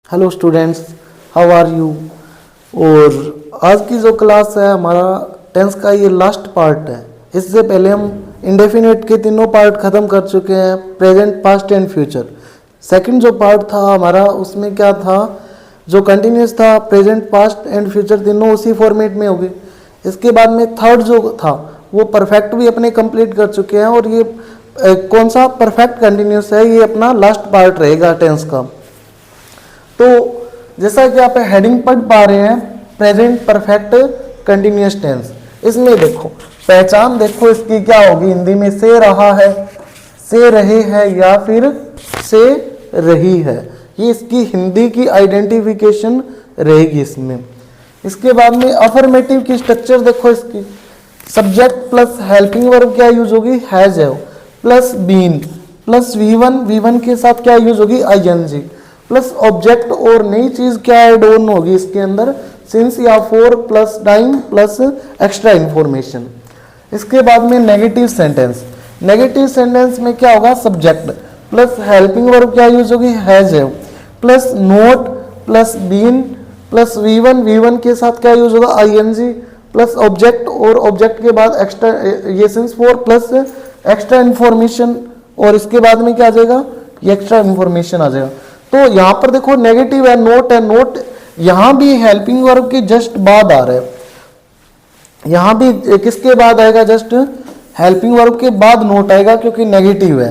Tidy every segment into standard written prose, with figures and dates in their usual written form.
Hello students, how are you. और आज की जो क्लास है हमारा टेंस का ये लास्ट पार्ट है। इससे पहले हम इंडेफिनिट के तीनों पार्ट ख़त्म कर चुके हैं, present, past and future. Second जो पार्ट था हमारा उसमें क्या था, जो कंटिन्यूस था, प्रेजेंट, पास्ट एंड फ्यूचर तीनों उसी फॉर्मेट में हो गए। इसके बाद में थर्ड जो था वो परफेक्ट भी अपने कंप्लीट कर चुके हैं और ये कौन सा परफेक्ट कंटिन्यूस है, ये अपना लास्ट पार्ट रहेगा टेंस का। तो जैसा कि आप हेडिंग पढ़ पा रहे हैं, प्रेजेंट परफेक्ट कंटिन्यूअस टेंस। इसमें देखो पहचान देखो इसकी क्या होगी हिंदी में, से रहा है, से रहे हैं या फिर से रही है, ये इसकी हिंदी की आइडेंटिफिकेशन रहेगी इसमें। इसके बाद में अफर्मेटिव की स्ट्रक्चर देखो इसकी, सब्जेक्ट प्लस हेल्पिंग वर्ब क्या यूज होगी, हैज है, प्लस बीन प्लस वी1 के साथ क्या यूज होगी, आईएनजी, प्लस ऑब्जेक्ट और नई चीज क्या ऐड ऑन होगी इसके अंदर, सिंस या for plus time plus extra information. इसके बाद में नेगेटिव सेंटेंस, नेगेटिव सेंटेंस में क्या होगा, सब्जेक्ट प्लस हेल्पिंग वर्ब क्या यूज होगी, हैज है, plus not plus been plus वी1 के साथ क्या यूज होगा, आईएनजी, प्लस ऑब्जेक्ट और ऑब्जेक्ट के बाद एक्स्ट्रा ये since for plus extra information, और इसके बाद में क्या आ जाएगा, ये एक्स्ट्रा इंफॉर्मेशन आ जाएगा। तो यहां पर देखो नेगेटिव है, नोट यहां भी हेल्पिंग वर्ब के जस्ट बाद आ रहा है, यहां भी किसके बाद आएगा, जस्ट हेल्पिंग वर्ब के बाद नोट आएगा क्योंकि नेगेटिव है।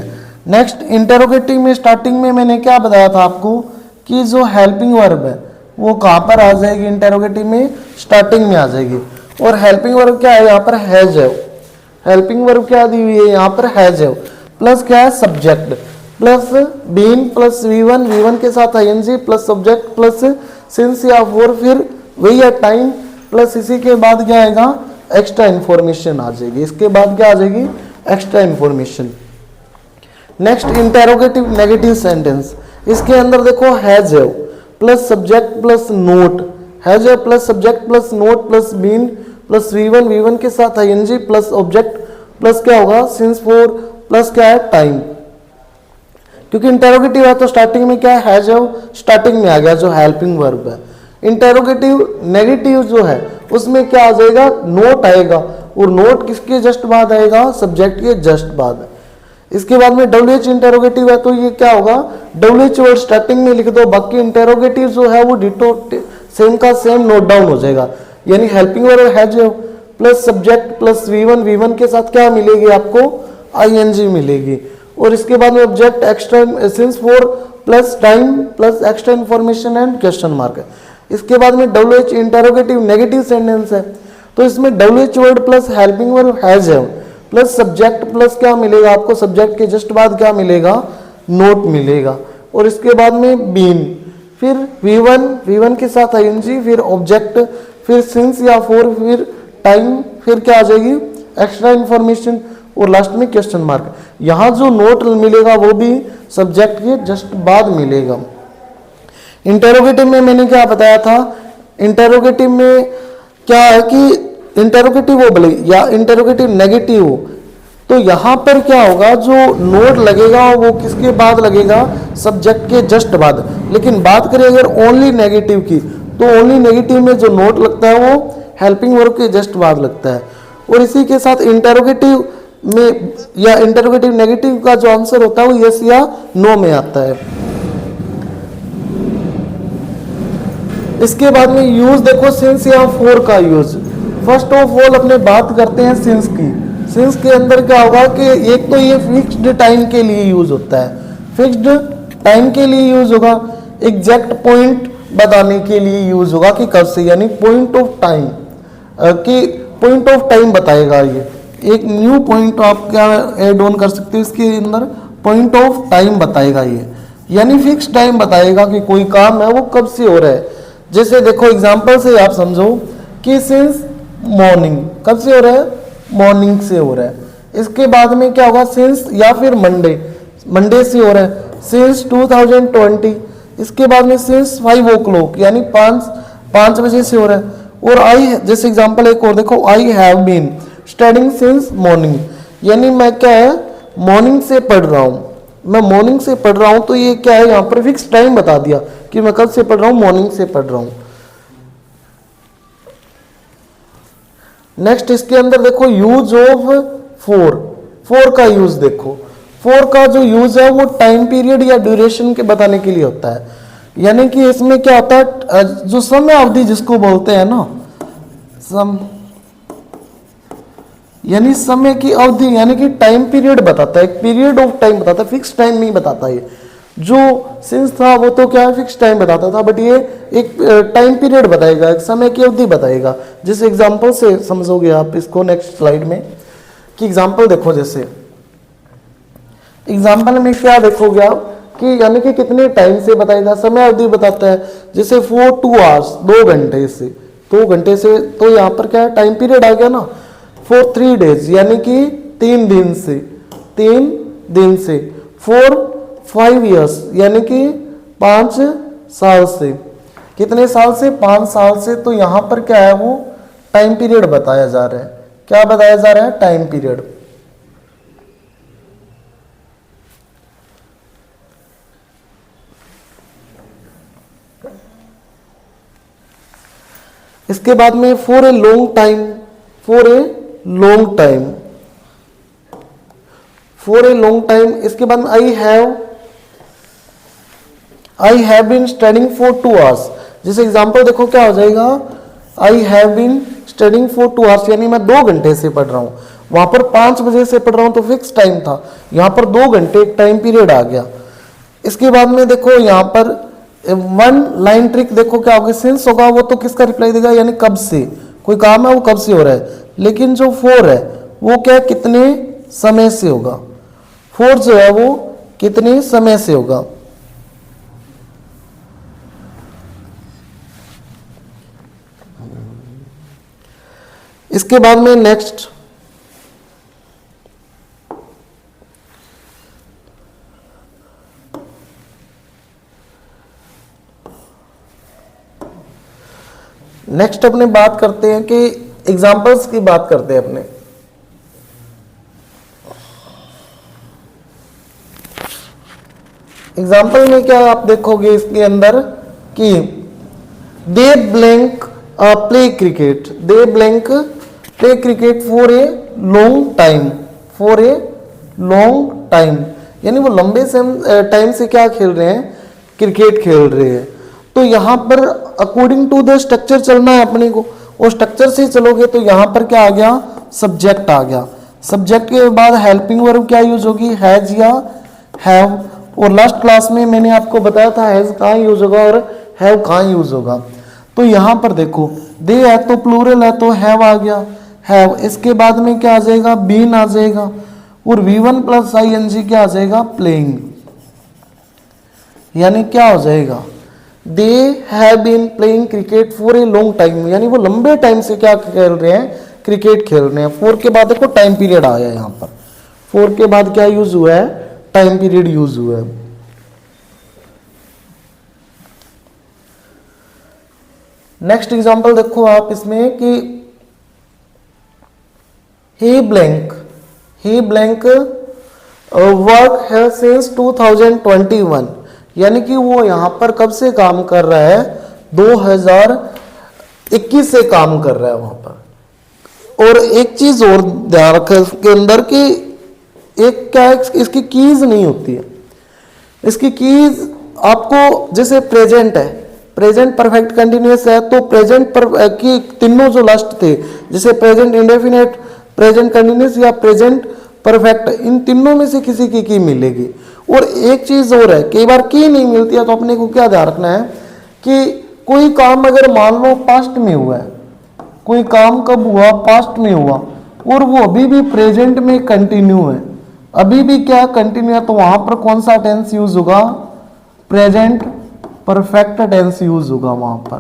नेक्स्ट इंटेरोगेटिव में स्टार्टिंग में मैंने क्या बताया था आपको कि जो हेल्पिंग वर्ब है वो कहां पर आ जाएगी, इंटेरोगेटिव में स्टार्टिंग में आ जाएगी। और हेल्पिंग वर्ब क्या है, यहाँ पर हैज है, हेल्पिंग वर्ब क्या दी हुई है, यहाँ पर हैज है, प्लस क्या है, सब्जेक्ट प्लस बीन प्लस वी1 के साथ ING plus subject plus since या फॉर, फिर वही है टाइम, प्लस इसी के बाद क्या आएगा, एक्स्ट्रा इंफॉर्मेशन आ जाएगी। इसके बाद क्या आ जाएगी, extra information. Next interrogative negative sentence, इसके अंदर देखो हैज है plus subject plus not, has है plus subject plus not plus been plus वी1 के साथ आईएनजी प्लस ऑब्जेक्ट प्लस क्या होगा, सिंस फॉर प्लस क्या है, टाइम। क्योंकि इंटेरोगेटिव है तो स्टार्टिंग में क्या है, हैज है, स्टार्टिंग में आ गया जो हेल्पिंग वर्ब है। इंटेरोगेटिव नेगेटिव जो है उसमें क्या आ जाएगा, नोट आएगा, और नोट किसके जस्ट बाद आएगा, सब्जेक्ट के जस्ट बाद। इसके बाद में WH इंटेरोगेटिव है तो ये क्या होगा, WH वर्ड स्टार्टिंग में लिख दो, बाकी इंटेरोगेटिव जो है वो डिटो सेम का सेम नोट डाउन हो जाएगा। यानी हेल्पिंग वर्ब हैज है प्लस सब्जेक्ट प्लस वी1 के साथ क्या मिलेगी आपको, आईएनजी मिलेगी, और इसके बाद में object extra since for plus time plus extra information and question mark है। इसके बाद में WH इंटेरोगेटिव नेगेटिव सेंटेंस है तो इसमें WH word plus helping verb has है प्लस सब्जेक्ट प्लस क्या मिलेगा आपको, सब्जेक्ट के जस्ट बाद क्या मिलेगा, नोट मिलेगा, और इसके बाद में बीन, फिर वी1 के साथ आईएनजी, फिर ऑब्जेक्ट, फिर सिंस या फॉर, फिर टाइम, फिर क्या आ जाएगी, एक्स्ट्रा इंफॉर्मेशन, और लास्ट में क्वेश्चन मार्क। यहां जो नोट मिलेगा वो भी सब्जेक्ट के जस्ट बाद मिलेगा। इंटेरोगेटिव में मैंने क्या बताया था, इंटेरोगेटिव में क्या है कि इंटेरोगेटिव हो भले या इंटेरोगेटिव नेगेटिव हो, तो यहां पर क्या होगा, जो नोट लगेगा वो किसके बाद लगेगा, सब्जेक्ट के जस्ट बाद। लेकिन बात करें अगर ओनली नेगेटिव की, तो ओनली नेगेटिव में जो नोट लगता है वो हेल्पिंग वर्ब के जस्ट बाद लगता है। और इसी के साथ इंटेरोगेटिव में या इंटेरोगेटिव नेगेटिव का जो आंसर होता है वो यस या नो में आता है। इसके बाद में यूज देखो, सिंस या फॉर का यूज। फर्स्ट ऑफ ऑल अपने बात करते हैं सिंस की। सिंस के अंदर क्या होगा कि एक तो ये फिक्स्ड टाइम के लिए यूज होता है, फिक्स्ड टाइम के लिए यूज होगा, एग्जैक्ट पॉइंट बताने के लिए यूज होगा कि कब से, यानी पॉइंट ऑफ टाइम कि पॉइंट ऑफ टाइम बताएगा। ये एक न्यू पॉइंट आप क्या ऐड ऑन कर सकते हो इसके अंदर, पॉइंट ऑफ टाइम बताएगा ये, यानी फिक्स टाइम बताएगा कि कोई काम है वो कब से हो रहा है। जैसे देखो एग्जांपल से आप समझो कि सिंस मॉर्निंग, कब से हो रहा है, मॉर्निंग से हो रहा है। इसके बाद में क्या होगा, सिंस या फिर मंडे से हो रहा है, सिंस 2020। इसके बाद में सिंस 5 o'clock यानी 5 बजे से हो रहा है। और आई, जैसे एग्जांपल एक और देखो, I have been studying since morning, यानी मैं क्या है, मॉर्निंग से पढ़ रहा हूँ, मैं मॉर्निंग से पढ़ रहा हूँ, तो ये क्या है, यहाँ पर फिक्स टाइम बता दिया कि मैं कब से पढ़ रहा हूँ, मॉर्निंग से पढ़ रहा हूँ। नेक्स्ट इसके अंदर देखो यूज ऑफ फोर का यूज देखो। फोर का जो यूज है वो टाइम पीरियड या ड्यूरेशन के बताने के लिए होता है। यानी कि इसमें क्या होता है, जो समय अवधि जिसको बोलते हैं ना, यानी समय की अवधि, यानी कि टाइम पीरियड बताता है, एक पीरियड ऑफ टाइम बताता है, फिक्स टाइम नहीं बताता। ये जो सिंस था वो तो क्या है, फिक्स टाइम बताता था, बट ये एक टाइम पीरियड बताएगा, एक समय की अवधि बताएगा। जिस एग्जांपल से समझोगे आप इसको नेक्स्ट स्लाइड में, कि एग्जांपल देखो, जैसे एग्जांपल में क्या देखोगे आप कि यानी कि कितने टाइम से बताएगा, समय अवधि बताता है। जैसे फॉर 2 आवर्स, 2 घंटे से, 2 घंटे से, तो यहाँ पर क्या है, टाइम पीरियड आ गया ना। फॉर 3 डेज, यानी कि 3 दिन से, 3 दिन से। फॉर 5 ईयर्स, यानी कि 5 साल से। कितने साल से, 5 साल से। तो यहां पर क्या है, वो टाइम पीरियड बताया जा रहा है। क्या बताया जा रहा है, टाइम पीरियड। इसके बाद में for a long time, for a long time, for a long time. इसके बाद में I have been studying for 2 hours. जैसे एग्जांपल देखो क्या हो जाएगा, I have been studying for 2 hours, यानी मैं 2 घंटे से पढ़ रहा हूं। वहां पर 5 बजे से पढ़ रहा हूं तो फिक्स टाइम था, यहां पर 2 घंटे एक टाइम पीरियड आ गया। इसके बाद में देखो यहां पर 1 लाइन ट्रिक देखो क्या होगा, सिंस होगा वो तो किसका रिप्लाई देगा, यानी कब से कोई काम है वो कब से हो रहा है। लेकिन जो फॉर है वो क्या, कितने समय से होगा। फॉर जो है वो कितने समय से होगा। इसके बाद में नेक्स्ट अपने बात करते हैं कि एग्जांपल्स की बात करते हैं अपने। एग्जाम्पल में क्या आप देखोगे इसके अंदर कि they blank play cricket, they blank play cricket for a long time, for a long time, यानी वो लंबे टाइम से क्या खेल रहे हैं, क्रिकेट खेल रहे हैं। तो यहां पर अकॉर्डिंग टू द स्ट्रक्चर चलना है अपने को, और स्ट्रक्चर से चलोगे तो यहां पर क्या आ गया, सब्जेक्ट आ गया। सब्जेक्ट के बाद हेल्पिंग वर्ब क्या यूज होगी, हैज या हैव। और लास्ट क्लास में मैंने आपको बताया था हैज कहाँ यूज होगा और हैव कहाँ यूज होगा। तो यहां पर देखो दे है तो प्लूरल है तो हैव आ गया, हैव। इसके बाद में क्या आ जाएगा, बीन आ जाएगा, और V1 प्लस ING क्या आ जाएगा, प्लेइंग। यानी क्या हो जाएगा, they have been playing cricket for a long time, यानी वो लंबे टाइम से क्या खेल रहे हैं, क्रिकेट खेल रहे हैं। 4 के बाद देखो टाइम पीरियड आया यहाँ पर, 4 के बाद क्या यूज हुआ है, टाइम पीरियड यूज हुआ है। नेक्स्ट एग्जांपल देखो आप इसमें कि ही ब्लैंक वर्क है सिंस 2021, यानी कि वो यहां पर कब से काम कर रहा है, 2021 से काम कर रहा है वहां पर। और एक चीज और ध्यान रखें इसके अंदर कि एक क्या है, इसकी कीज नहीं होती है। इसकी कीज आपको, जैसे प्रेजेंट है, प्रेजेंट परफेक्ट कंटिन्यूअस है, तो प्रेजेंट पर की तीनों जो लास्ट थे, जैसे प्रेजेंट इंडेफिनेट, प्रेजेंट कंटिन्यूअस या प्रेजेंट परफेक्ट, इन तीनों में से किसी की मिलेगी। और एक चीज और है, कई बार की नहीं मिलती है, तो अपने को क्या ध्यान रखना है कि कोई काम अगर मान लो पास्ट में हुआ है, कोई काम कब हुआ, पास्ट में हुआ, और वो अभी भी प्रेजेंट में कंटिन्यू है, अभी भी क्या कंटिन्यू है, तो वहां पर कौन सा टेंस यूज होगा, प्रेजेंट परफेक्ट टेंस यूज होगा, वहां पर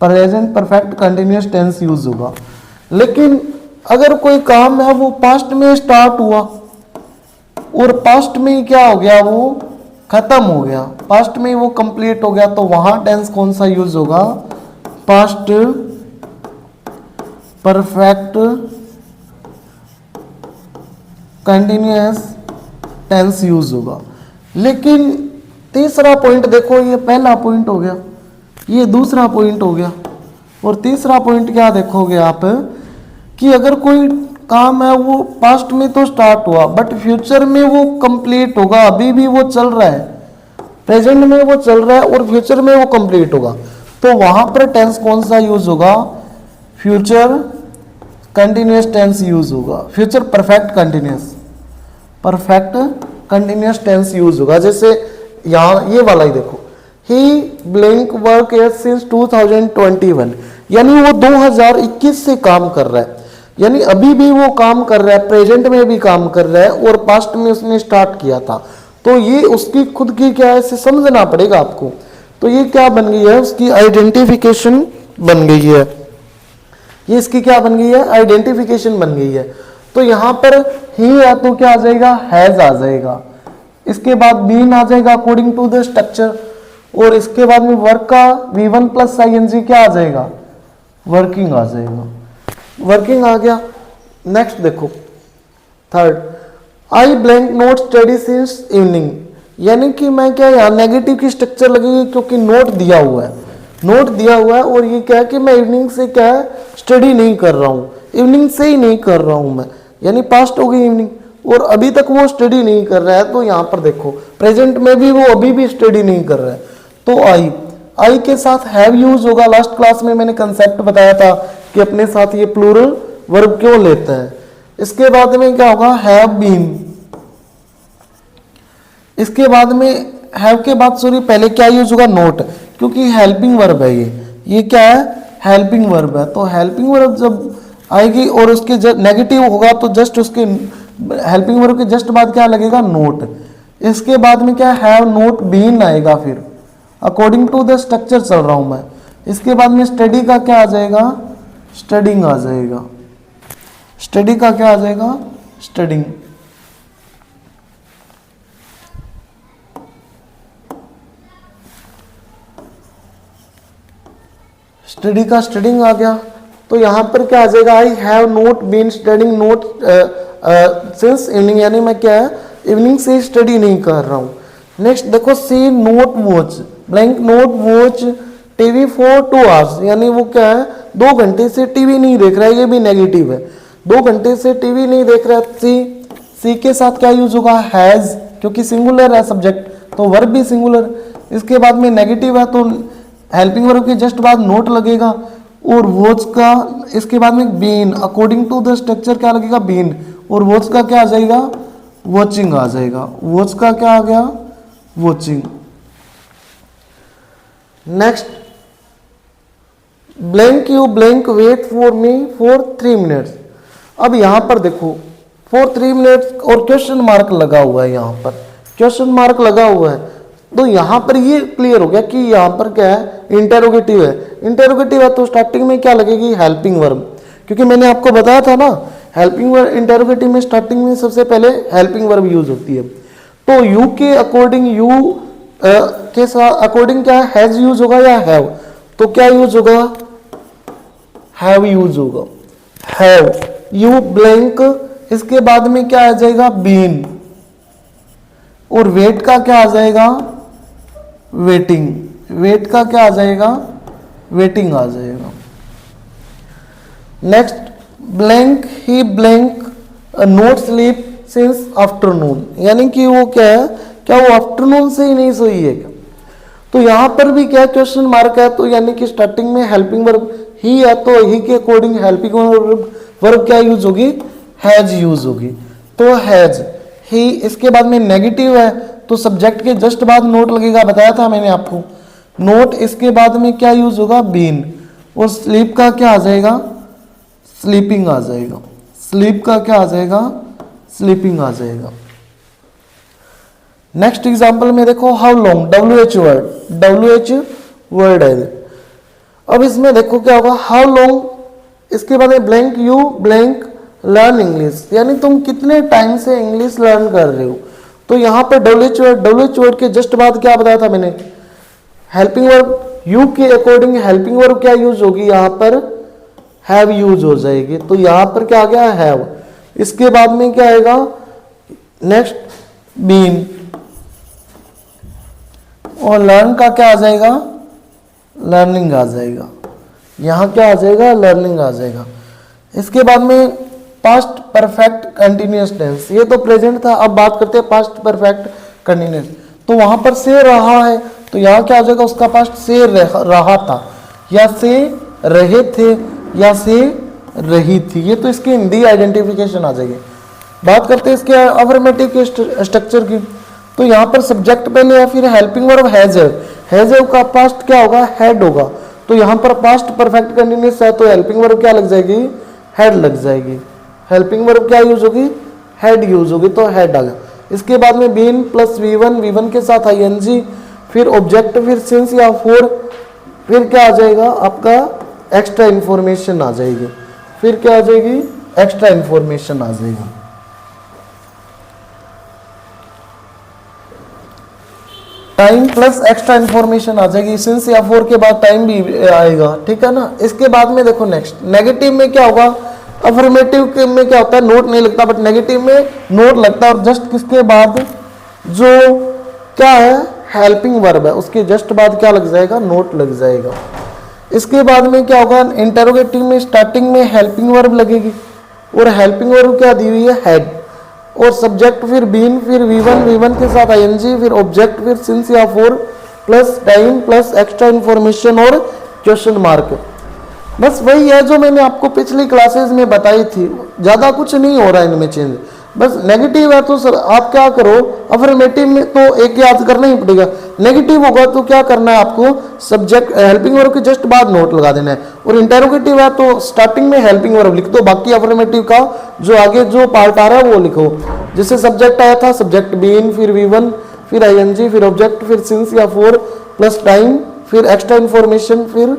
present perfect continuous tense use होगा। लेकिन अगर कोई काम है वो पास्ट में स्टार्ट हुआ और पास्ट में ही क्या हो गया, वो खत्म हो गया, पास्ट में ही वो कंप्लीट हो गया, तो वहां टेंस कौन सा यूज होगा, past perfect continuous tense use होगा। लेकिन तीसरा पॉइंट देखो, ये पहला पॉइंट हो गया, ये दूसरा पॉइंट हो गया, और तीसरा पॉइंट क्या देखोगे आप कि अगर कोई काम है वो पास्ट में तो स्टार्ट हुआ बट फ्यूचर में वो कंप्लीट होगा, अभी भी वो चल रहा है, प्रेजेंट में वो चल रहा है और फ्यूचर में वो कंप्लीट होगा, तो वहां पर टेंस कौन सा यूज होगा? फ्यूचर कंटिन्यूअस टेंस यूज होगा, future perfect continuous tense use होगा। जैसे यहाँ ये वाला ही देखो, ही ब्लैंक वर्क सिंस 2021, यानी वो 2021 से काम कर रहा है, यानी अभी भी वो काम कर रहा है, प्रेजेंट में भी काम कर रहा है और पास्ट में उसने स्टार्ट किया था, तो ये उसकी खुद की क्या है, इसे समझना पड़ेगा आपको। तो ये क्या बन गई है? उसकी आइडेंटिफिकेशन बन गई है, ये इसकी क्या बन गई है? आइडेंटिफिकेशन बन गई है। तो यहां पर ही है तो क्या आ जाएगा? हैज आ जाएगा, इसके बाद बीन आ जाएगा अकॉर्डिंग टू द स्ट्रक्चर, और इसके बाद में वर्क का V1 प्लस ING क्या आ जाएगा? वर्किंग आ जाएगा, वर्किंग आ गया। नेक्स्ट देखो थर्ड, आई blank note study since evening, यानी कि मैं क्या, यहाँ नेगेटिव की स्ट्रक्चर लगेगी क्योंकि नोट दिया हुआ है, नोट दिया हुआ है, और ये क्या है कि मैं इवनिंग से क्या है, स्टडी नहीं कर रहा हूँ, इवनिंग से ही नहीं कर रहा हूँ मैं, यानी पास्ट हो गई इवनिंग और अभी तक वो स्टडी नहीं कर रहा है। तो यहाँ पर देखो प्रेजेंट में भी वो अभी भी स्टडी नहीं कर रहा है, तो आई के साथ हैव यूज होगा। लास्ट क्लास में मैंने कंसेप्ट बताया था कि अपने साथ ये प्लूरल वर्ब क्यों लेता है। इसके बाद में क्या होगा? हैव बीन, इसके बाद में हैव के बाद सॉरी पहले क्या यूज होगा? नोट, क्योंकि हेल्पिंग वर्ब है ये क्या है? हेल्पिंग वर्ब है। तो हेल्पिंग वर्ब जब आएगी और उसके नेगेटिव होगा तो जस्ट उसके हेल्पिंग वर्ब के जस्ट बाद क्या लगेगा? नोट। इसके बाद में क्या? हैव नोट बीन आएगा, फिर अकॉर्डिंग टू द स्ट्रक्चर चल रहा हूं मैं। इसके बाद में स्टडी का क्या आ जाएगा? स्टडिंग आ जाएगा, स्टडी का क्या आ जाएगा? स्टडिंग। स्टडी का स्टडिंग आ गया। तो यहां पर क्या आ जाएगा? I have not been studying not since evening, यानी मैं क्या है, इवनिंग से स्टडी नहीं कर रहा हूं। नेक्स्ट देखो, she not watch blank not watch TV for 2 hours, यानी वो क्या है, 2 घंटे से टीवी नहीं देख रहा है, ये भी नेगेटिव है, 2 घंटे से टीवी नहीं देख रहा है। सी के साथ क्या यूज होगा? हैज, क्योंकि सिंगुलर है सब्जेक्ट, तो वर्ब भी सिंगुलर। इसके बाद में नेगेटिव है तो हेल्पिंग वर्ब के जस्ट बाद नोट लगेगा, और वॉच का इसके बाद में been, according to the structure क्या लगेगा? बीन, और वॉच का क्या आ जाएगा? वॉचिंग आ जाएगा। वॉच का क्या आ गया? Watching. Next, blank you blank wait for me for 3 minutes. अब यहां पर देखो फॉर 3 मिनट्स और क्वेश्चन मार्क लगा हुआ है, यहां पर क्वेश्चन मार्क लगा हुआ है, तो यहां पर ये क्लियर हो गया कि यहां पर क्या है? इंटेरोगेटिव है। इंटेरोगेटिव है तो स्टार्टिंग में क्या लगेगी? हेल्पिंग वर्ब, क्योंकि मैंने आपको बताया था ना, हेल्पिंग वर्ब इंटेरोगेटिव में स्टार्टिंग में सबसे पहले हेल्पिंग वर्ब यूज होती है। तो यू के अकॉर्डिंग, यू के साथ अकॉर्डिंग क्या हैज यूज होगा या हैव? तो क्या यूज होगा? हैव यूज होगा। हैव यू ब्लैंक, इसके बाद में क्या आ जाएगा? बीन, और वेट का क्या आ जाएगा? वेटिंग। वेट का क्या आ जाएगा? वेटिंग आ जाएगा। नेक्स्ट, ब्लैंक ही blank note sleep since afternoon, यानी कि वो क्या है, क्या वो आफ्टरनून से ही नहीं सोई है क्या? तो यहां पर भी क्या क्वेश्चन मार्क है, तो यानी कि स्टार्टिंग में हेल्पिंग वर्ब ही है, तो ही के अकॉर्डिंग हेल्पिंग वर्ब क्या यूज होगी? हैज यूज होगी। तो हैज ही, इसके बाद में नेगेटिव है तो सब्जेक्ट के जस्ट बाद नोट लगेगा, बताया था मैंने आपको। नोट, इसके बाद में क्या यूज होगा? बीन, और स्लीप का क्या आ जाएगा? स्लीपिंग आ जाएगा। स्लीप का क्या आ जाएगा? स्लीपिंग आ जाएगा। नेक्स्ट एग्जांपल में देखो, how long, WH word, WH word है। अब इसमें देखो क्या होगा? हाउ लॉन्ग, इसके बाद में blank you blank learn English, यानी तुम कितने टाइम से इंग्लिश लर्न कर रहे हो। तो यहां पर WH वर्ड के जस्ट बाद क्या बताया था मैंने? हेल्पिंग वर्ब, यू के अकॉर्डिंग हेल्पिंग वर्ब क्या यूज होगी? यहां पर हैव यूज हो जाएगी। तो यहां पर क्या आ गया? हैव। इसके बाद में क्या आएगा? नेक्स्ट, बीन, और लर्न का क्या आ जाएगा, लर्निंग आ जाएगा। यहाँ क्या आ जाएगा, लर्निंग आ जाएगा। इसके बाद में पास्ट परफेक्ट कंटिन्यूअस टेंस, ये तो प्रेजेंट था, अब बात करते हैं पास्ट परफेक्ट कंटिन्यूअस। तो वहां पर से रहा है, तो यहाँ क्या आ जाएगा, उसका पास्ट से रहा था, या से रहे थे, या से रही थी। ये तो इसकी हिंदी आइडेंटिफिकेशन आ जाएगी। बात करते हैं इसके अफर्मेटिव के स्ट्रक्चर की। तो यहाँ पर सब्जेक्ट पहले या फिर हेल्पिंग वर्ब हैज का पास्ट क्या होगा, हैड होगा। तो यहाँ पर पास्ट परफेक्ट कंटिन्यूअस है, तो हेल्पिंग वर्ब क्या लग जाएगी, हैड लग जाएगी। हेल्पिंग वर्ब क्या यूज होगी, हैड यूज होगी, तो हैड आ गया। इसके बाद में बीन प्लस वी1 के साथ आईएनजी, फिर ऑब्जेक्ट, फिर सिंस या फॉर, फिर क्या आ जाएगा आपका एक्स्ट्रा इंफॉर्मेशन आ जाएगी। फिर क्या आ जाएगी, एक्स्ट्रा इंफॉर्मेशन आ जाएगी। टाइम प्लस एक्स्ट्रा इंफॉर्मेशन आ जाएगी। सिंस या फॉर के बाद टाइम भी आएगा, ठीक है ना। इसके बाद में देखो नेक्स्ट, नेगेटिव में क्या होगा, अफर्मेटिव में क्या होता है, नोट नहीं लगता, बट नेगेटिव में नोट लगता है। और जस्ट किसके बाद, जो क्या है हेल्पिंग वर्ब है, उसके जस्ट बाद क्या लग जाएगा, नोट लग जाएगा। इसके बाद में क्या होगा, इंटेरोगेटिव में स्टार्टिंग में हेल्पिंग वर्ब लगेगी, और हेल्पिंग वर्ब क्या दी हुई है, हेड, और सब्जेक्ट फिर बीन, फिर वी1 के साथ आईएनजी, फिर ऑब्जेक्ट, फिर सिंस या for, plus time, plus extra information और क्वेश्चन मार्क। बस वही है जो मैंने आपको पिछली क्लासेस में बताई थी, ज्यादा कुछ नहीं हो रहा है इनमें चेंज। बस नेगेटिव है तो सर आप क्या करो, अफर्मेटिव में तो एक याद करना ही पड़ेगा। नेगेटिव होगा तो क्या करना है आपको, सब्जेक्ट हेल्पिंग वर्ब के जस्ट बाद नोट लगा देना है। और इंटेरोगेटिव है तो स्टार्टिंग में हेल्पिंग वर्ब लिख दो, बाकी अफर्मेटिव का जो आगे जो पार्ट आ रहा है वो लिखो। जैसे सब्जेक्ट आया था, सब्जेक्ट बीन, फिर वी1, फिर आईएनजी, फिर ऑब्जेक्ट, फिर सिंस या फॉर, प्लस टाइम, फिर एक्स्ट्रा इंफॉर्मेशन, फिर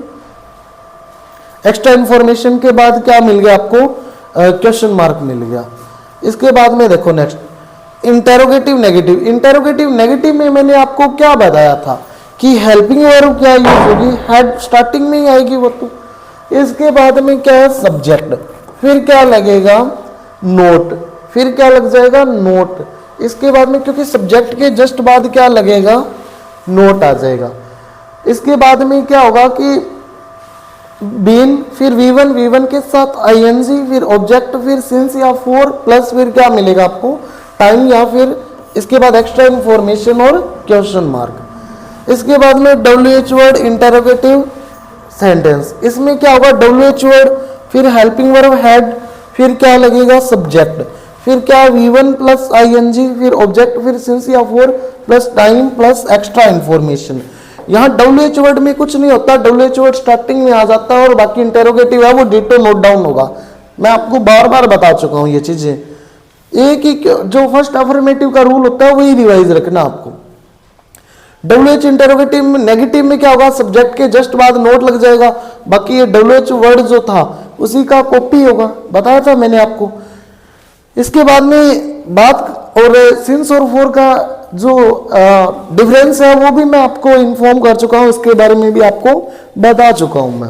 एक्स्ट्रा इंफॉर्मेशन के बाद क्या मिल गया आपको, क्वेश्चन मार्क मिल गया। इसके बाद में देखो next, interrogative negative. Interrogative negative में मैंने आपको क्या बताया था कि हेल्पिंग वर्ब क्या यूज होगी, हेड स्टार्टिंग में ही आएगी वो तो। इसके बाद में क्या है, सब्जेक्ट, फिर क्या लगेगा, नोट, फिर क्या लग जाएगा, नोट। इसके बाद में क्योंकि सब्जेक्ट के जस्ट बाद क्या लगेगा, नोट आ जाएगा। इसके बाद में क्या होगा कि बीन, फिर वी1 के साथ आईएनजी, फिर ऑब्जेक्ट, फिर सिंस या फॉर, प्लस फिर क्या मिलेगा आपको, टाइम, या फिर इसके बाद एक्स्ट्रा इंफॉर्मेशन और क्वेश्चन मार्क। इसके बाद में WH वर्ड इंटेरोगेटिव सेंटेंस, इसमें क्या होगा, WH वर्ड, फिर हेल्पिंग वर्ब हैड, फिर क्या लगेगा, सब्जेक्ट, फिर क्या वी1 प्लस आईएनजी, फिर ऑब्जेक्ट, फिर सिंस या for, plus time, plus extra information. यहाँ WH वर्ड में कुछ नहीं होता, WH वर्ड स्टार्टिंग में आ जाता है, और बाकी इंटेरोगेटिव है वो डिटो नोट डाउन होगा। मैं आपको बार बार बता चुका हूँ ये चीजें। एक ही जो फर्स्ट अफर्मेटिव का रूल होता है वही रिवाइज रखना आपको। WH इंटेरोगेटिव में नेगेटिव में क्या होगा, सब्जेक्ट के जस्ट बाद नोट लग जाएगा, बाकी ये WH वर्ड जो था उसी का कॉपी होगा, बताया था मैंने आपको। इसके बाद में बात, और सिंस और फॉर का जो डिफरेंस है वो भी मैं आपको इन्फॉर्म कर चुका हूँ, इसके बारे में भी आपको बता चुका हूँ मैं।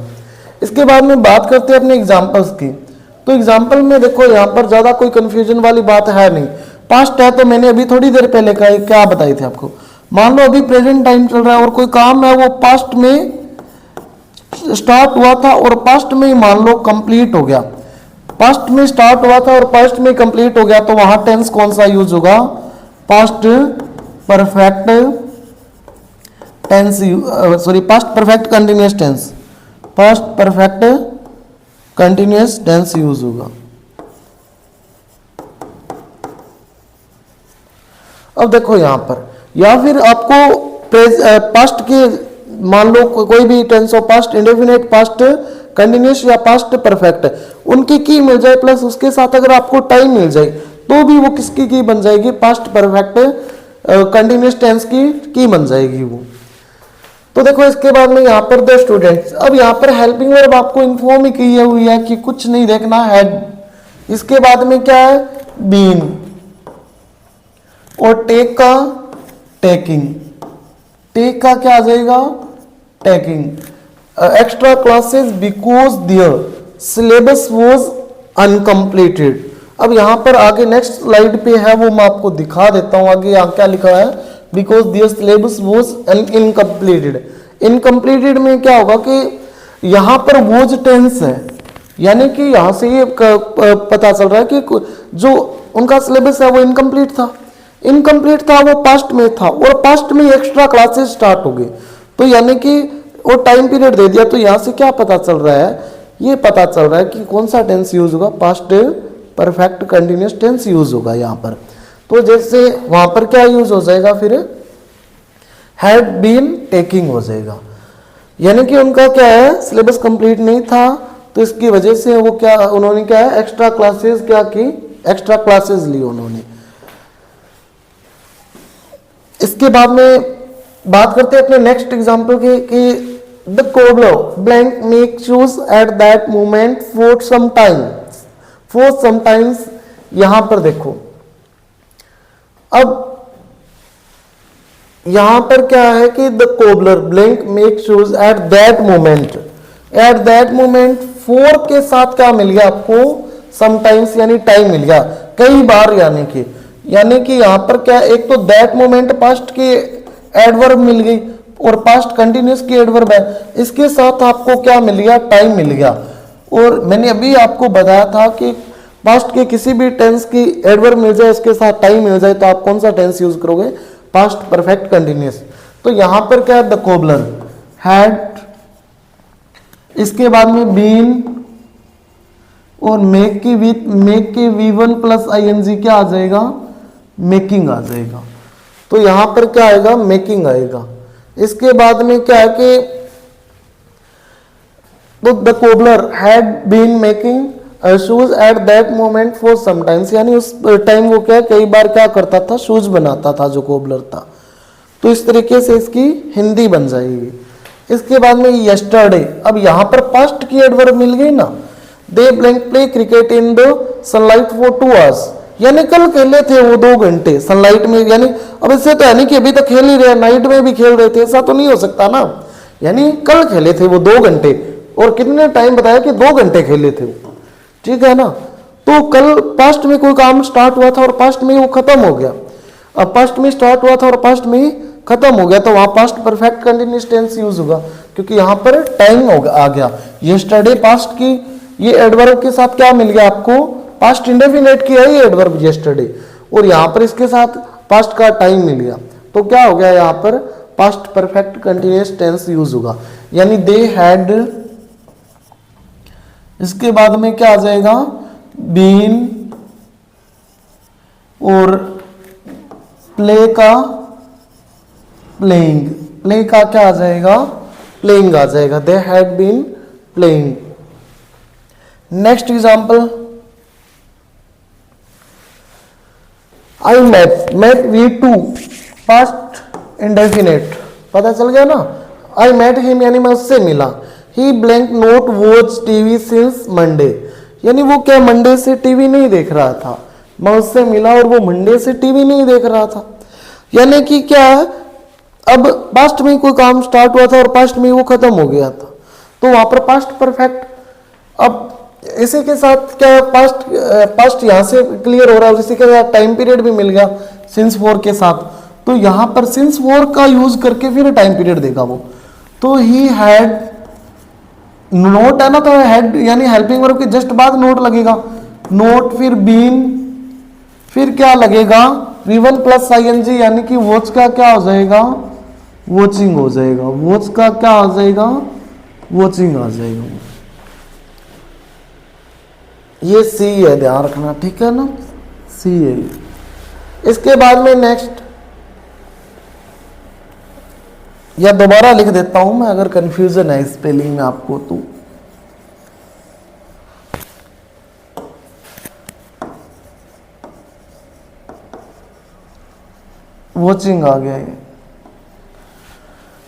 इसके बाद में बात करते हैं अपने एग्जांपल्स की। तो एग्जांपल में देखो यहाँ पर ज्यादा कोई कंफ्यूजन वाली बात है नहीं। पास्ट है तो मैंने अभी थोड़ी देर पहले क्या बताई थी आपको, मान लो अभी प्रेजेंट टाइम चल रहा है और कोई काम है वो पास्ट में स्टार्ट हुआ था और पास्ट में मान लो कंप्लीट हो गया। पास्ट में स्टार्ट हुआ था और पास्ट में कंप्लीट हो गया, तो वहां टेंस कौन सा यूज होगा, past perfect tense, sorry past perfect continuous tense, past perfect continuous tense use होगा। अब देखो यहां पर, या फिर आपको पास्ट के मान लो कोई भी टेंस हो, पास्ट इंडेफिनिट, पास्ट कंटिन्यूअस या पास्ट परफेक्ट, उनकी की मिल जाए प्लस उसके साथ अगर आपको टाइम मिल जाए तो भी वो किसकी की बन जाएगी, पास्ट परफेक्ट कंटिन्यूअस टेंस की बन जाएगी वो। तो देखो इसके बाद में यहाँ पर द स्टूडेंट्स, अब यहाँ पर हेल्पिंग वर्ब आपको इन्फॉर्म ही की हुई है कि कुछ नहीं देखना है। इसके बाद में क्या है, बीन, और टेक का टेकिंग, टेक का क्या आ जाएगा, taking. Extra classes because there syllabus was uncompleted. अब यहां पर आगे नेक्स्ट स्लाइड पे है वो मैं आपको दिखा देता हूं, आगे यहाँ क्या लिखा है, because their syllabus was incompleted. Incompleted में क्या होगा कि यहाँ पर वॉज टेंस है, यानी कि यहाँ से ये पता चल रहा है कि जो उनका सिलेबस है वो इनकम्प्लीट था। इनकम्प्लीट था, वो पास्ट में था, और पास्ट में एक्स्ट्रा क्लासेस स्टार्ट हो गई, तो यानी कि वो टाइम पीरियड दे दिया। तो यहाँ से क्या पता चल रहा है, ये पता चल रहा है कि कौन सा टेंस यूज होगा, past perfect continuous tense use होगा यहाँ पर। तो जैसे वहां पर क्या यूज हो जाएगा, फिर हैड बीन टेकिंग हो जाएगा, यानी कि उनका क्या है, सिलेबस कंप्लीट नहीं था, तो इसकी वजह से वो क्या, उन्होंने क्या है, एक्स्ट्रा क्लासेस क्या की, एक्स्ट्रा क्लासेस ली उन्होंने। इसके बाद में बात करते हैं अपने नेक्स्ट एग्जांपल की कि the cobbler blank make shoes at that moment for some times. यहां पर देखो, अब यहां पर क्या है कि the cobbler blank make shoes at that moment. At that moment for के साथ क्या मिल गया आपको, समटाइम्स यानी टाइम मिल गया, कई बार, यानी कि यहां पर क्या, एक तो दैट मोमेंट पास्ट की एडवर्ब मिल गई और पास्ट कंटिन्यूअस की एडवर्ब है, इसके साथ आपको क्या मिल गया, टाइम मिल गया। और मैंने अभी आपको बताया था कि पास्ट के किसी भी टेंस की एडवर्ब मिल जाए, इसके साथ टाइम मिल जाए, तो आप कौन सा टेंस यूज करोगे, पास्ट परफेक्ट कंटिन्यूअस। तो यहां पर क्या है, द कोबलर हैड, इसके बाद में बीन और मेक की V1 प्लस ING क्या आ जाएगा, मेकिंग आ जाएगा। तो यहां पर क्या आएगा, मेकिंग आएगा। इसके बाद में क्या है कि तो the cobbler had been making shoes at that moment for some times, यानी उस टाइम वो क्या, कई बार क्या करता था, शूज बनाता था जो कोबलर था। तो इस तरीके से इसकी हिंदी बन जाएगी। इसके बाद में यस्टरडे, अब यहां पर पास्ट की एडवर्ब मिल गई ना, they blank play cricket in the sunlight for 2 hours, यानी कल खेले थे वो 2 घंटे सनलाइट में। यानी अब इससे तो है नहीं कि अभी तक खेल ही रहे, नाइट में भी खेल रहे थे, ऐसा तो नहीं हो सकता ना, यानी कल खेले थे वो 2 घंटे, और कितने टाइम बताया कि 2 घंटे खेले थे वो, ठीक है ना। तो कल पास्ट में कोई काम स्टार्ट हुआ था और पास्ट में वो खत्म हो गया। अब पास्ट में स्टार्ट हुआ था और पास्ट में ही खत्म हो गया, तो वहां past perfect continuous tense use होगा, क्योंकि यहां पर टाइम आ गया। यस्टरडे पास्ट की ये एडवर्ब के साथ क्या मिल गया आपको, पास्ट इंडेफिनिट की है ये एडवर्ब यस्टरडे, और यहां पर इसके साथ पास्ट का टाइम मिल गया, तो क्या हो गया, यहां पर past perfect continuous tense use होगा, यानी दे हैड। इसके बाद में क्या आ जाएगा, बीन और प्ले का प्लेइंग, प्ले का क्या आ जाएगा, प्लेइंग आ जाएगा, they had been playing. Next example, I met V two, past indefinite, पता चल गया ना, आई मेट हिम यानी मैं उससे मिला। He blank not watch TV since Monday, यानी वो क्या मंडे से टीवी नहीं देख रहा था, मैं उससे मिला और वो मंडे से टीवी नहीं देख रहा था। यानी कि क्या है, अब पास्ट में कोई काम स्टार्ट हुआ था और पास्ट में वो खत्म हो गया था, तो वहां पर पास्ट परफेक्ट। अब इसी के साथ क्या, पास्ट यहां से क्लियर हो रहा है, इसी के साथ टाइम पीरियड भी मिल गया सिंस 4 के साथ, तो यहां पर सिंस 4 का यूज करके फिर टाइम पीरियड देगा वो। तो ही हैड, नोट है ना, तो हैड यानी हेल्पिंग वर्ब के जस्ट बाद नोट लगेगा, नोट फिर बीन, फिर क्या लगेगा V1 प्लस ING, यानी कि वॉच का क्या हो जाएगा, वॉचिंग हो जाएगा, वॉच का क्या आ जाएगा, वॉचिंग आ जाएगा। ये सी है, ध्यान रखना, ठीक है ना, सी है। इसके बाद में नेक्स्ट, या दोबारा लिख देता हूं मैं अगर कंफ्यूजन है स्पेलिंग में आपको तो। वॉचिंग आ गया ये।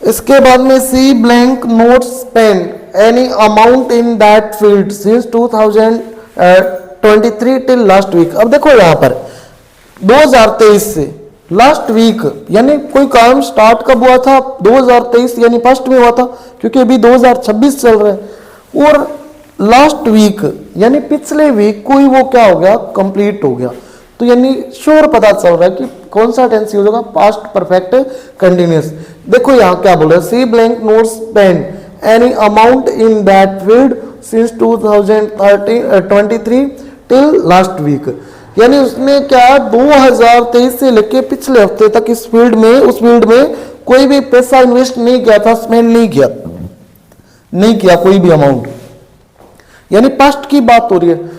इसके बाद में she blank not spend any amount in that field since 2023 till last week. अब देखो यहां पर 2023 से लास्ट वीक, यानी कोई काम स्टार्ट कब हुआ था, 2023 यानी फर्स्ट में हुआ था, क्योंकि अभी 2026 चल रहा है, और लास्ट वीक यानी पिछले वीक कोई वो क्या हो गया, कंप्लीट हो गया। तो यानी श्योर पता चल रहा है कि कौन सा टेंस यूज होगा, पास्ट परफेक्ट कंटिन्यूस। देखो यहाँ क्या बोल रहा है, she blank not spend any amount in that field since 2023 till last week, यानी उसने क्या 2023 से लेके पिछले हफ्ते तक इस फील्ड में, उस फील्ड में कोई भी पैसा इन्वेस्ट नहीं किया था, स्पेंड नहीं किया कोई भी अमाउंट, यानी पास्ट की बात हो रही है। तो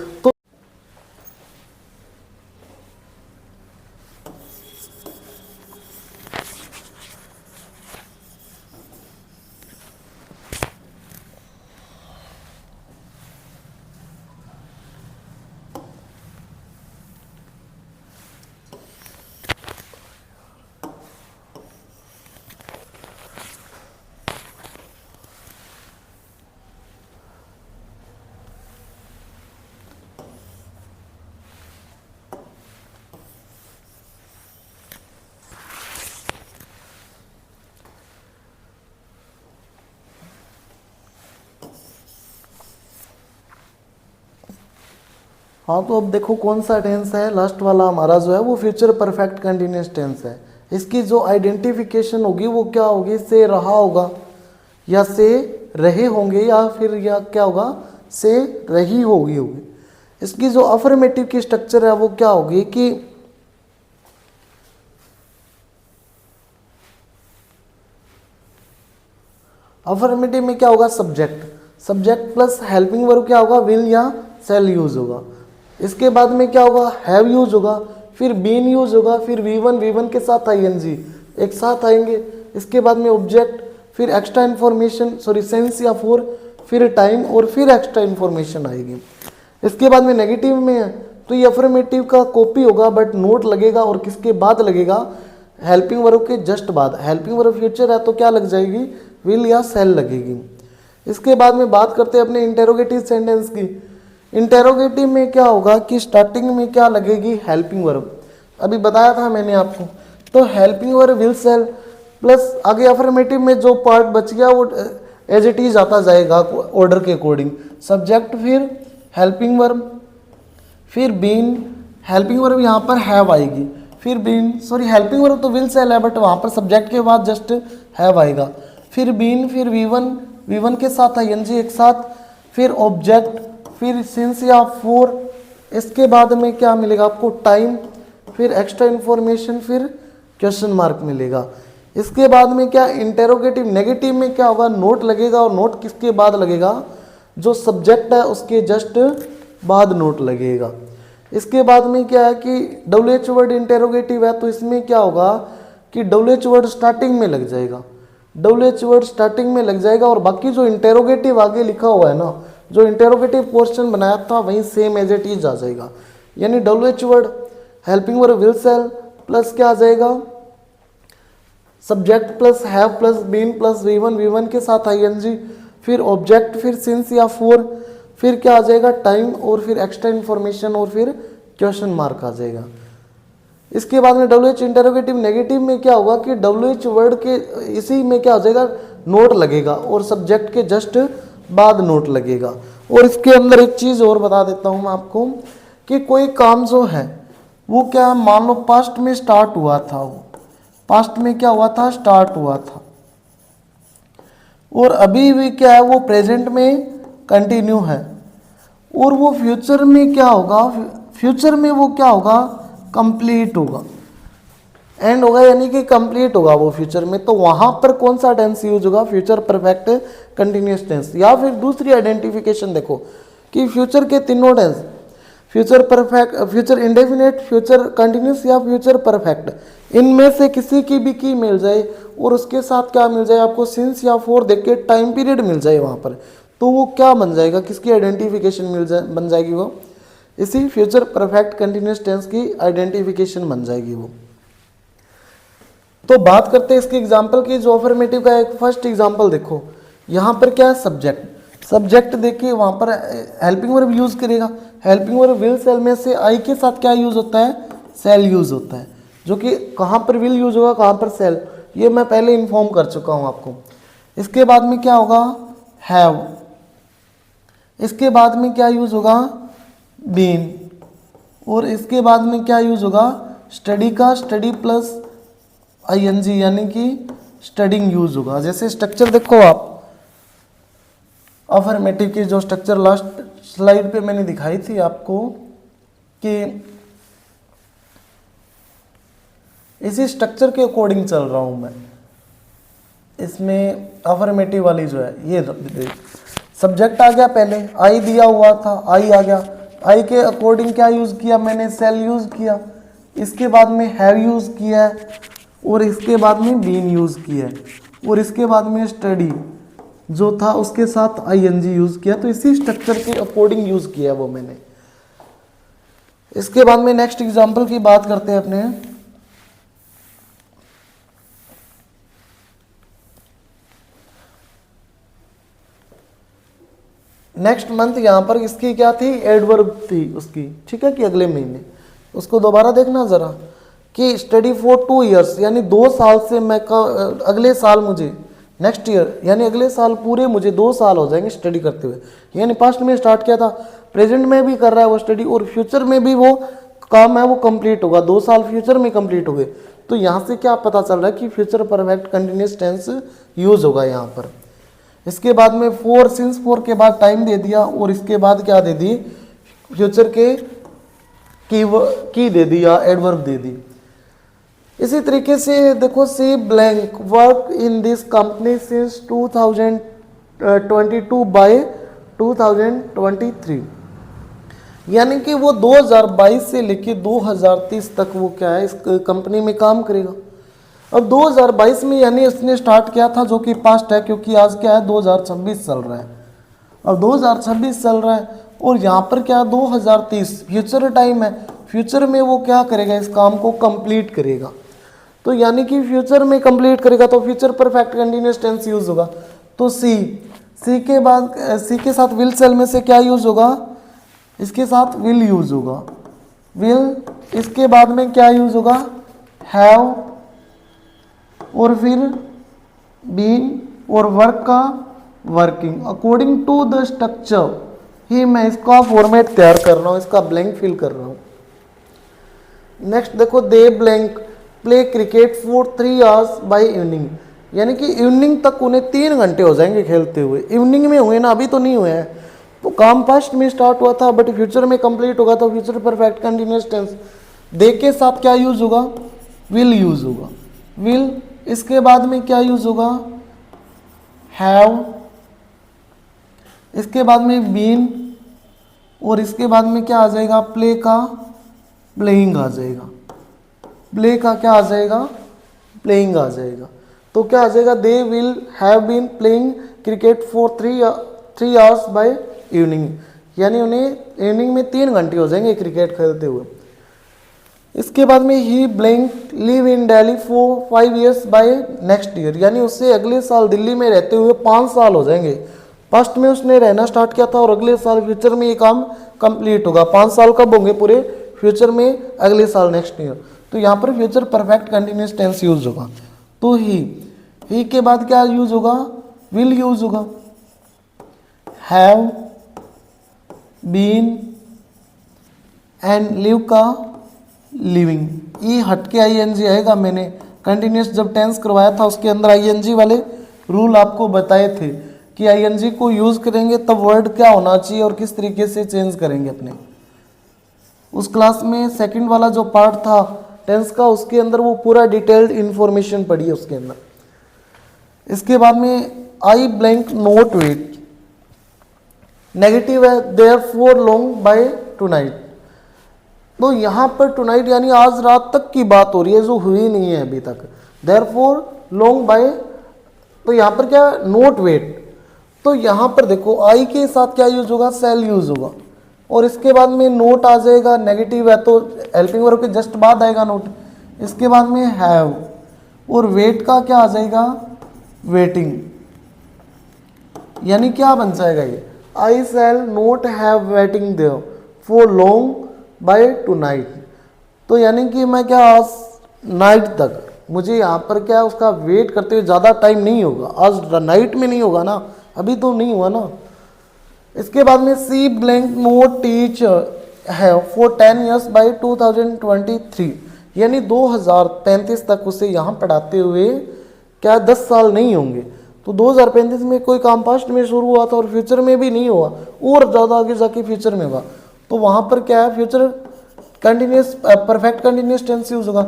हाँ, तो अब देखो कौन सा टेंस है, लास्ट वाला हमारा जो है वो फ्यूचर परफेक्ट कंटिन्यूस टेंस है। इसकी जो आइडेंटिफिकेशन होगी वो क्या होगी, से रहा होगा या से रहे होंगे, या फिर या क्या होगा, से रही होगी। इसकी जो अफर्मेटिव की स्ट्रक्चर है वो क्या होगी कि अफर्मेटिव में क्या होगा, सब्जेक्ट प्लस हेल्पिंग वर्ब क्या होगा, विल या सेल यूज होगा। इसके बाद में क्या होगा, हैव यूज होगा, फिर बीन यूज होगा, फिर वी1 के साथ आईएनजी एक साथ आएंगे। इसके बाद में ऑब्जेक्ट, फिर एक्स्ट्रा इन्फॉर्मेशन, सॉरी सेंस या फोर, फिर टाइम और फिर एक्स्ट्रा इन्फॉर्मेशन आएगी। इसके बाद में नेगेटिव में है तो ये अफर्मेटिव का कॉपी होगा, बट नोट लगेगा और किसके बाद लगेगा, हेल्पिंग वर्ब के जस्ट बाद। हेल्पिंग वर्ब फ्यूचर है तो क्या लग जाएगी, विल या सेल लगेगी। इसके बाद में बात करते हैं अपने इंटेरोगेटिव सेंटेंस की। इंटेरोगेटिव में क्या होगा कि स्टार्टिंग में क्या लगेगी, हेल्पिंग वर्ब, अभी बताया था मैंने आपको। तो helping verb will sell plus आगे अफर्मेटिव में जो पार्ट बच गया वो एज इट इज आता जाएगा ऑर्डर के अकॉर्डिंग। सब्जेक्ट, फिर हेल्पिंग वर्ब, फिर बीन, हेल्पिंग वर्ब यहाँ पर हैव आएगी, फिर बीन, सॉरी हेल्पिंग वर्ब तो विल सेल है बट वहाँ पर सब्जेक्ट के बाद जस्ट हैव आएगा, फिर बीन, फिर वी1 के साथ आईएनजी एक साथ, फिर ऑब्जेक्ट, फिर सिंस या फोर। इसके बाद में क्या मिलेगा आपको, टाइम, फिर एक्स्ट्रा इन्फॉर्मेशन, फिर क्वेश्चन मार्क मिलेगा। इसके बाद में क्या, इंटेरोगेटिव नेगेटिव में क्या होगा, नोट लगेगा, और नोट किसके बाद लगेगा, जो सब्जेक्ट है उसके जस्ट बाद नोट लगेगा। इसके बाद में क्या है कि WH वर्ड इंटेरोगेटिव है तो इसमें क्या होगा कि WH वर्ड स्टार्टिंग में लग जाएगा, WH वर्ड स्टार्टिंग में लग जाएगा, और बाकी जो इंटेरोगेटिव आगे लिखा हुआ है ना, जो इंटेरोगेटिव पोर्शन बनाया था वहीं सेम एज इट इज आ जाएगा। यानी WH word helping verb will sell plus क्या आ जाएगा, subject plus have plus been plus वी1 के साथ आईएनजी, फिर ऑब्जेक्ट, फिर सिंस या फोर, फिर क्या आ जाएगा, टाइम, और फिर एक्स्ट्रा इन्फॉर्मेशन, और फिर क्वेश्चन मार्क आ जाएगा। इसके बाद में WH इंटेरोगेटिव नेगेटिव में क्या होगा कि WH वर्ड के इसी में क्या हो जाएगा, नोट लगेगा, और सब्जेक्ट के जस्ट बाद नोट लगेगा। और इसके अंदर एक चीज़ और बता देता हूँ मैं आपको कि कोई काम जो है वो क्या, मान लो पास्ट में स्टार्ट हुआ था, वो पास्ट में क्या हुआ था, स्टार्ट हुआ था, और अभी भी क्या है वो प्रेजेंट में कंटिन्यू है, और वो फ्यूचर में क्या होगा, फ्यूचर में वो क्या होगा, कंप्लीट होगा, एंड होगा, यानी कि कंप्लीट होगा वो फ्यूचर में। तो वहां पर कौन सा टेंस यूज होगा, फ्यूचर परफेक्ट कंटिन्यूस टेंस। या फिर दूसरी आइडेंटिफिकेशन देखो कि फ्यूचर के तीनों tense, future perfect, future indefinite, future continuous या फ्यूचर परफेक्ट, इनमें से किसी की भी की मिल जाए और उसके साथ क्या मिल जाए आपको, सिंस या फोर देख के टाइम पीरियड मिल जाए वहां पर, तो वो क्या बन जाएगा, किसकी आइडेंटिफिकेशन बन जाएगी, वो इसी फ्यूचर परफेक्ट कंटिन्यूस टेंस की आइडेंटिफिकेशन बन जाएगी वो। तो बात करते हैं इसके एग्जाम्पल की। जो अफर्मेटिव का एक फर्स्ट एग्जाम्पल देखो, यहाँ पर क्या है, सब्जेक्ट देखिए, वहाँ पर हेल्पिंग वर्ब यूज करेगा, हेल्पिंग वर्ब विल सेल में से आई के साथ क्या यूज होता है, सेल यूज होता है, जो कि कहाँ पर विल यूज होगा, कहाँ पर सेल, ये मैं पहले इन्फॉर्म कर चुका हूँ आपको। इसके बाद में क्या होगा, हैव, इसके बाद में क्या यूज होगा, बीन, और इसके बाद में क्या यूज होगा, स्टडी का स्टडी प्लस आईएनजी यानी कि स्टडिंग यूज होगा। जैसे स्ट्रक्चर देखो आप अफर्मेटिव की जो स्ट्रक्चर लास्ट स्लाइड पे मैंने दिखाई थी आपको कि इसी स्ट्रक्चर के अकॉर्डिंग चल रहा हूं मैं। इसमें अफर्मेटिव वाली जो है ये सब्जेक्ट आ गया, पहले आई दिया हुआ था, आई आ गया, आई के अकॉर्डिंग क्या यूज किया मैंने, सेल यूज किया, इसके बाद में हैव यूज किया है, और इसके बाद में बीन यूज किया है, और इसके बाद में स्टडी जो था उसके साथ आईएनजी यूज किया। तो इसी स्ट्रक्चर के अकॉर्डिंग यूज किया वो मैंने। इसके बाद में नेक्स्ट एग्जांपल की बात करते हैं अपने। नेक्स्ट मंथ यहाँ पर इसकी क्या थी, एडवर्ब थी उसकी, ठीक है, कि अगले महीने। उसको दोबारा देखना जरा कि स्टडी फॉर 2 इयर्स यानी 2 साल से मैं अगले साल मुझे नेक्स्ट ईयर यानी अगले साल पूरे मुझे 2 साल हो जाएंगे स्टडी करते हुए। यानी पास्ट में स्टार्ट किया था, प्रेजेंट में भी कर रहा है वो स्टडी, और फ्यूचर में भी वो काम है वो कंप्लीट होगा, 2 साल फ्यूचर में कंप्लीट हो गए। तो यहाँ से क्या पता चल रहा है कि future perfect continuous tense use होगा यहाँ पर। इसके बाद में फोर, सिंस फोर के बाद टाइम दे दिया, और इसके बाद क्या दे दी, फ्यूचर के की दे दी या एडवर्ब दे दी। इसी तरीके से देखो, she blank work in this company since 2022 by 2023, यानी कि वो 2022 से लेके 2030 तक वो क्या है इस कंपनी में काम करेगा। अब 2022 में यानी इसने स्टार्ट किया था, जो कि पास्ट है क्योंकि आज क्या है 2026 चल रहा है। अब 2026 चल रहा है और यहाँ पर क्या 2030 फ्यूचर टाइम है, फ्यूचर में वो क्या करेगा, इस काम को कंप्लीट करेगा। तो यानी कि फ्यूचर में कंप्लीट करेगा तो future perfect continuous tense use होगा। तो सी के बाद सी के साथ विल सेल में से क्या यूज होगा, इसके साथ विल यूज होगा, विल। इसके बाद में क्या यूज होगा, हैव, और फिर बीन, और वर्क का working. According to the structure ही मैं इसका फॉर्मेट तैयार कर रहा हूँ, इसका ब्लैंक फिल कर रहा हूँ। नेक्स्ट देखो, they blank play cricket for 3 hours by evening, यानी कि इवनिंग तक उन्हें 3 घंटे हो जाएंगे खेलते हुए। इवनिंग में हुए ना, अभी तो नहीं हुए हैं, तो काम पास्ट में स्टार्ट हुआ था बट फ्यूचर में कंप्लीट होगा, तो फ्यूचर परफेक्ट कंटिन्यूअस टेंस। दे के साथ क्या यूज होगा, विल यूज होगा, विल। इसके बाद में क्या यूज होगा, हैव, इसके बाद में बीन, और इसके बाद में क्या आ जाएगा, प्ले का प्लेइंग आ जाएगा, प्ले का क्या आ जाएगा, प्लेइंग आ जाएगा। तो क्या आ जाएगा, they will have been playing cricket for 3 hours by evening, यानी उन्हें इवनिंग में 3 घंटे हो जाएंगे क्रिकेट खेलते हुए। इसके बाद में he blank live in Delhi for 5 years by next year, यानी उससे अगले साल दिल्ली में रहते हुए 5 साल हो जाएंगे। पास्ट में उसने रहना स्टार्ट किया था और अगले साल फ्यूचर में ये काम कंप्लीट होगा। 5 साल कब होंगे पूरे, फ्यूचर में अगले साल नेक्स्ट ईयर। तो यहाँ पर future perfect continuous tense use होगा। तो ही के बाद क्या यूज होगा, विल यूज होगा, हैव, बीन, एंड लिव का लिविंग। ई हट के आईएनजी आएगा। मैंने कंटिन्यूअस जब टेंस करवाया था उसके अंदर आईएनजी वाले रूल आपको बताए थे कि आईएनजी को यूज करेंगे तब वर्ड क्या होना चाहिए और किस तरीके से चेंज करेंगे अपने। उस क्लास में सेकंड वाला जो पार्ट था टेंस का, उसके अंदर वो पूरा डिटेल्ड इंफॉर्मेशन पढ़ी है उसके अंदर। इसके बाद में I blank not wait, negative है, देयरफॉर लॉन्ग बाय टुनाइट। तो यहाँ पर टुनाइट यानी आज रात तक की बात हो रही है जो हुई नहीं है अभी तक। देयरफॉर लॉन्ग बाय, तो यहाँ पर क्या, नोट वेट। तो यहाँ पर देखो आई के साथ क्या यूज होगा, सेल यूज होगा, और इसके बाद में नोट आ जाएगा, नेगेटिव है तो हेल्पिंग वर्ब के जस्ट बाद आएगा नोट। इसके बाद में हैव, और वेट का क्या आ जाएगा, वेटिंग। यानी क्या बन जाएगा ये, I shall not have waiting there for long by tonight. तो यानी कि मैं क्या आज नाइट तक मुझे यहाँ पर क्या उसका वेट करते हुए ज़्यादा टाइम नहीं होगा, आज नाइट में नहीं होगा ना, अभी तो नहीं हुआ ना। इसके बाद में सी ब्लैंक नोट टीच है फॉर 10 ईयर्स बाय 2023, यानी 2035 तक उसे यहाँ पढ़ाते हुए क्या 10 साल नहीं होंगे। तो 2035 में कोई काम पास्ट में शुरू हुआ था और फ्यूचर में भी नहीं हुआ, और ज़्यादा आगे जाके फ्यूचर में हुआ, तो वहाँ पर क्या है, future continuous perfect continuous tense use होगा,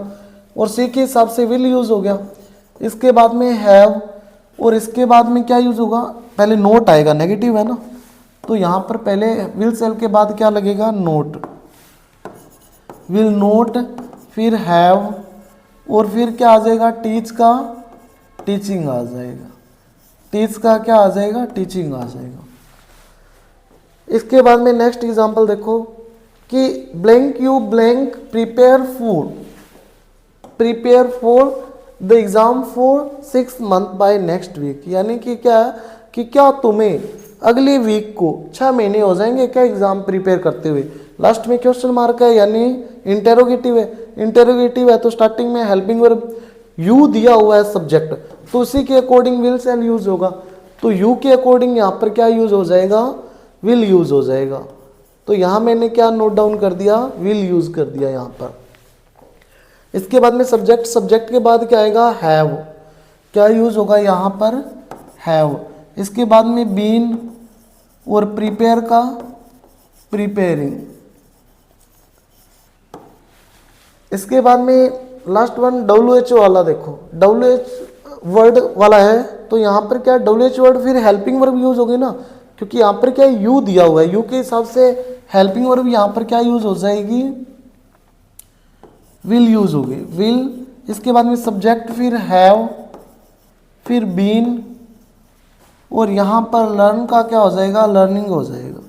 और सी के हिसाब से विल यूज हो गया। इसके बाद में हैव, और इसके बाद में क्या यूज होगा, पहले नोट आएगा, नेगेटिव है ना, तो यहाँ पर पहले विल सेल के बाद क्या लगेगा, नोट, विल नोट, फिर हैव, और फिर क्या आ जाएगा, टीच का टीचिंग आ जाएगा, टीच का क्या आ जाएगा, टीचिंग आ जाएगा। इसके बाद में नेक्स्ट एग्जांपल देखो कि blank you blank prepare for the exam for 6 months by next week, यानी कि क्या है कि क्या तुम्हें अगले वीक को 6 महीने हो जाएंगे क्या एग्जाम प्रिपेयर करते हुए। लास्ट में क्वेश्चन मार्क है यानी इंटेरोगेटिव है, इंटेरोगेटिव है तो स्टार्टिंग में हेल्पिंग वर्ब यू दिया हुआ है सब्जेक्ट, तो उसी के अकॉर्डिंग विल सेल यूज होगा, तो यू के अकॉर्डिंग यहाँ पर क्या यूज हो जाएगा, विल यूज हो जाएगा। तो यहाँ मैंने क्या नोट डाउन कर दिया, विल यूज कर दिया यहाँ पर। इसके बाद में सब्जेक्ट, सब्जेक्ट के बाद क्या आएगा, हैव, क्या यूज होगा यहाँ पर, हैव। इसके बाद में बीन और प्रिपेयर का प्रिपेयरिंग। इसके बाद में लास्ट वन WH वाला देखो, WH वर्ड वाला है, तो यहाँ पर क्या WH वर्ड फिर हेल्पिंग वर्ब यूज होगी ना, क्योंकि यहाँ पर क्या यू दिया हुआ है, यू के हिसाब से हेल्पिंग वर्ब यहाँ पर क्या यूज हो जाएगी, विल यूज होगी, विल। इसके बाद में सब्जेक्ट, फिर हैव, फिर बीन, और यहाँ पर लर्न का क्या हो जाएगा, लर्निंग हो जाएगा।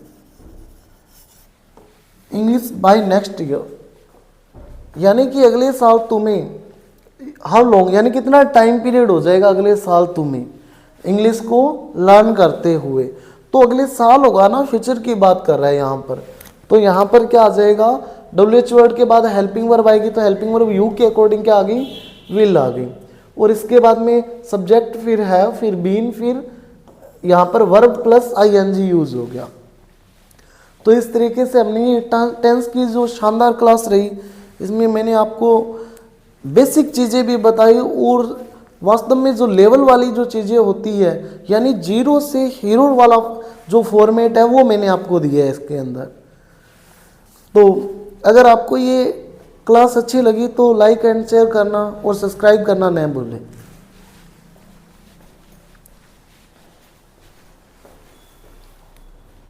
इंग्लिश बाय नेक्स्ट ईयर, यानी कि अगले साल तुम्हें, हाउ लॉन्ग यानी कितना टाइम पीरियड हो जाएगा अगले साल तुम्हें इंग्लिश को लर्न करते हुए, तो अगले साल होगा ना, फ्यूचर की बात कर रहा है यहाँ पर। तो यहाँ पर क्या आ जाएगा, WH वर्ड के बाद हेल्पिंग वर्ब आएगी, तो हेल्पिंग वर्ब यू के अकॉर्डिंग क्या आ गई, विल आ गई। और इसके बाद में सब्जेक्ट, फिर हैव, फिर बीन, फिर यहाँ पर वर्ब प्लस ING यूज हो गया। तो इस तरीके से हमने ये टेंस की जो शानदार क्लास रही, इसमें मैंने आपको बेसिक चीज़ें भी बताई, और वास्तव में जो लेवल वाली जो चीज़ें होती है, यानी जीरो से हीरो वाला जो फॉर्मेट है, वो मैंने आपको दिया है इसके अंदर। तो अगर आपको ये क्लास अच्छी लगी तो लाइक एंड शेयर करना और सब्सक्राइब करना न भूलें।